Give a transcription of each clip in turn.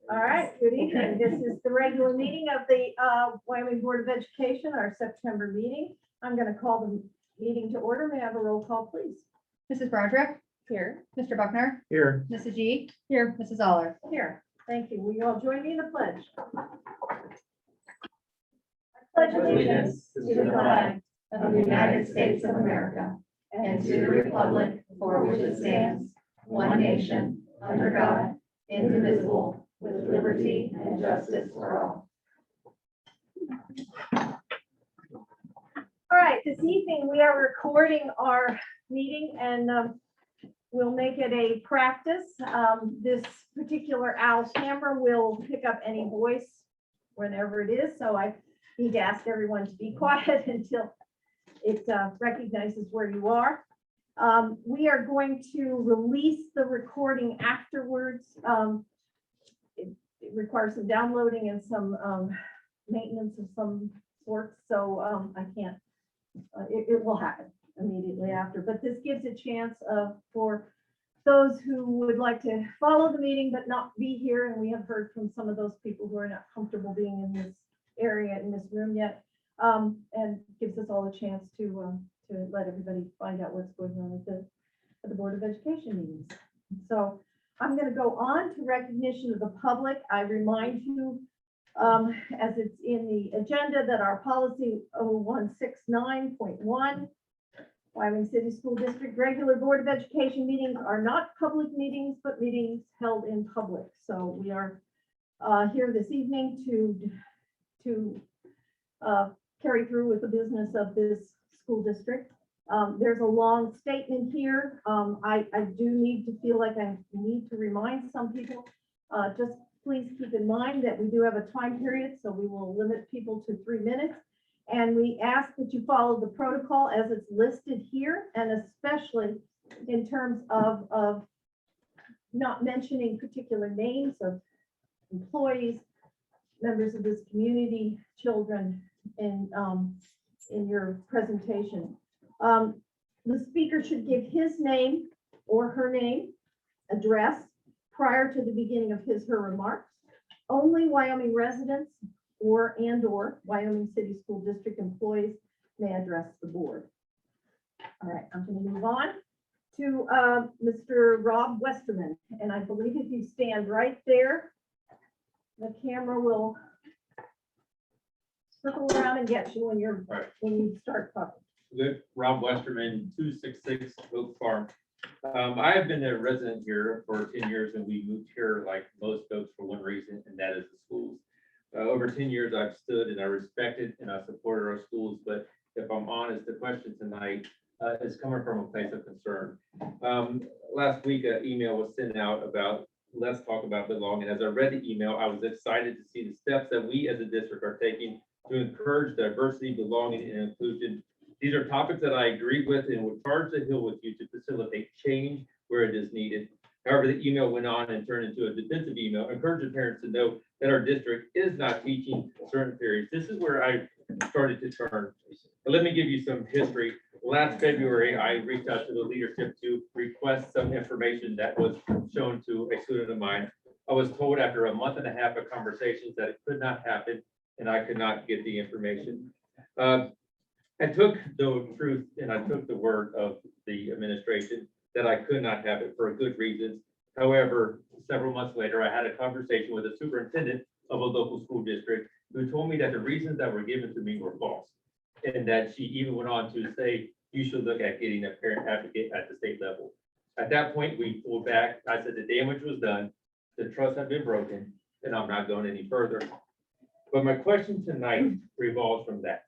All right, good evening. This is the regular meeting of the Wyoming Board of Education, our September meeting. I'm going to call the meeting to order. May I have a roll call, please? Mrs. Broderick, Here. Mr. Buckner, Here. Mrs. G. Here. Mrs. Aller. Here. Thank you. Will you all join me in the pledge? I pledge allegiance to the flag of the United States of America and to the republic for which it stands, one nation, under God, indivisible, with liberty and justice for all. All right, this evening we are recording our meeting and we'll make it a practice. This particular owl camera will pick up any voice whenever it is, so I need to ask everyone to be quiet until it recognizes where you are. We are going to release the recording afterwards. It requires some downloading and some maintenance of some sort, so I can't, it will happen immediately after, but this gives a chance for those who would like to follow the meeting but not be here, and we have heard from some of those people who are not comfortable being in this area, in this room yet, and gives us all a chance to let everybody find out what's going on at the Board of Education meetings. So I'm going to go on to recognition of the public. I remind you, as it's in the agenda, that our policy 0169.1, Wyoming City School District regular Board of Education meetings are not public meetings, but meetings held in public. So we are here this evening to carry through with the business of this school district. There's a long statement here. I do need to feel like I need to remind some people, just please keep in mind that we do have a time period, so we will limit people to 3 minutes. And we ask that you follow the protocol as it's listed here, and especially in terms of not mentioning particular names of employees, members of this community, children in your presentation. The speaker should give his name or her name, address prior to the beginning of his or her remarks. Only Wyoming residents or Wyoming City School District employees may address the board. All right, I'm going to move on to Mr. Rob Westerman, and I believe if you stand right there, the camera will circle around and get you when you start talking. Good. Rob Westerman, 266 Oak Farm. I have been a resident here for 10 years, and we moved here like most folks for one reason, and that is the schools. Over 10 years, I've stood and I respected and I supported our schools, but if I'm honest, the question tonight is coming from a place of concern. Last week, an email was sent out about let's talk about belonging. As I read the email, I was excited to see the steps that we as a district are taking to encourage diversity, belonging, and inclusion. These are topics that I agree with and would charge the hill with you to facilitate change where it is needed. However, the email went on and turned into a defensive email, encouraging parents to know that our district is not teaching certain periods. This is where I started to turn. But let me give you some history. Last February, I reached out to the leadership to request some information that was shown to a student of mine. I was told after a month and a half of conversations that it could not happen and I could not get the information. I took the truth and I took the word of the administration that I could not have it for a good reason. However, several months later, I had a conversation with a superintendent of a local school district who told me that the reasons that were given to me were false. And that she even went on to say, you should look at getting a parent advocate at the state level. At that point, we pulled back. I said the damage was done, the trust had been broken, and I'm not going any further. But my question tonight revolves from that.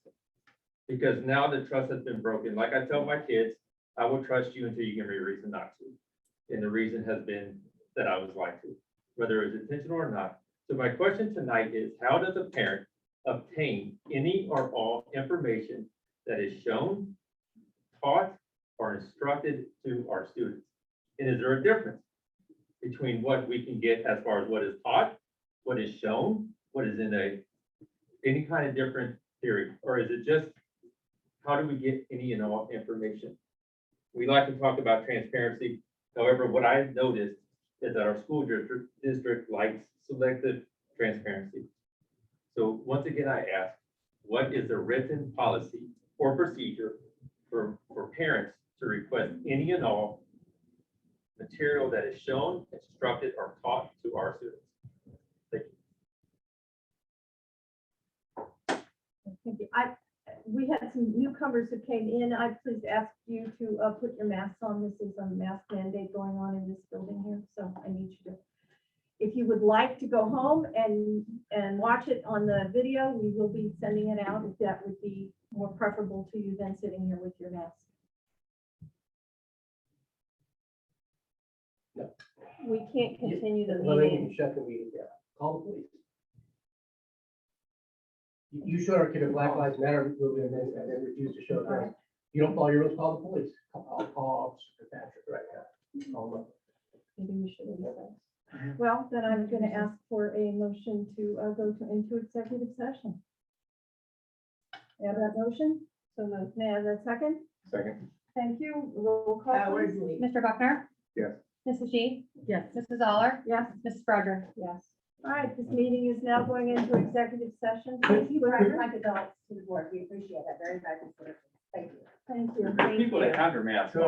Because now the trust has been broken. Like I tell my kids, I will trust you until you give me a reason not to. And the reason has been that I was lied to, whether it was intentional or not. So my question tonight is, how does a parent obtain any or all information that is shown, taught, or instructed to our students? And is there a difference between what we can get as far as what is taught, what is shown, what is in any kind of different theory? Or is it just, how do we get any and all information? We like to talk about transparency. However, what I've noticed is that our school district likes selective transparency. So once again, I ask, what is the written policy or procedure for parents to request any and all material that is shown, instructed, or taught to our students? Thank you. Thank you. We had some newcomers who came in. I please ask you to put your masks on. This is a mask mandate going on in this building here, so I need you to. If you would like to go home and watch it on the video, we will be sending it out if that would be more preferable to you than sitting here with your mask. No. We can't continue the Well, then you meeting. can shut the meeting down. Call the police. You showed our kid a Black Lives Matter movement and then refused to show Right. them. You don't follow your rules, call the police. I'll call Officer Patrick right now. Call him up. Maybe we should leave that. Well, then I'm going to ask for a motion to go into executive session. May I have that motion? So moved. May I have that second? Second. Thank you. Roll call, please. Mr. Buckner? Yes. Mrs. G? Yes. Mrs. Zoller? Yes. Mrs. Broderick? Yes. All right, this meeting is now going into executive session. Thank you for Please, your kind adults to the board. We appreciate that very, very much. Thank you. Thank you. People that have their masks on.